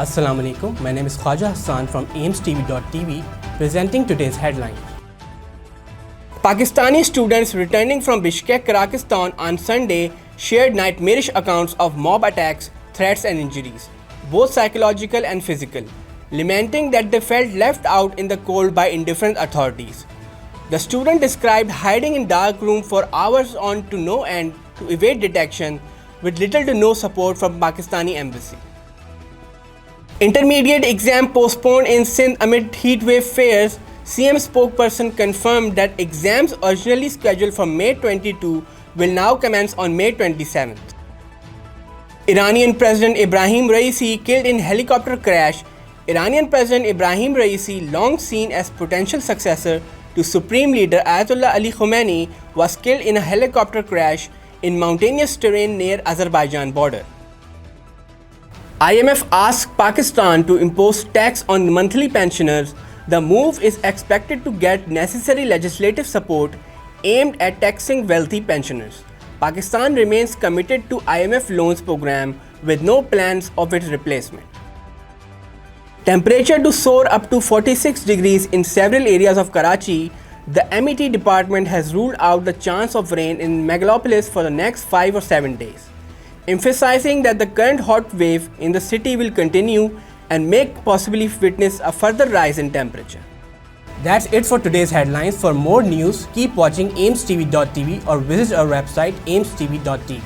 Assalamu alaikum. My name is Khwaja Hassan from AimsTV.tv presenting today's headline. Pakistani students returning from Bishkek, Kazakhstan on Sunday shared nightmarish accounts of mob attacks, threats and injuries, both psychological and physical, lamenting that they felt left out in the cold by indifferent authorities. The student described hiding in dark room for hours on to no end to evade detection with little to no support from Pakistani embassy. Intermediate exam postponed in Sindh amid heatwave fears. CM spokesperson confirmed that exams originally scheduled for May 22 will now commence on May 27th. Iranian President Ebrahimraisi killed in helicopter crash. Iranian President Ibrahim Raisi, long seen as potential successor to Supreme Leader Ayatollah Ali Khomeini, was killed in a helicopter crash in mountainous terrain near Azerbaijan border. IMF asked Pakistan to impose tax on monthly pensioners. The move is expected to get necessary legislative support aimed at taxing wealthy pensioners. Pakistan remains committed to IMF loans program with no plans of its replacement. Temperature to soar up to 46 degrees in several areas of Karachi. The MET department has ruled out the chance of rain in megalopolis for the next 5 or 7 days, emphasizing that the current hot wave in the city will continue and may possibly witness a further rise in temperature. That's it for today's headlines. For more news, keep watching AimsTV.tv or visit our website AimsTV.tv.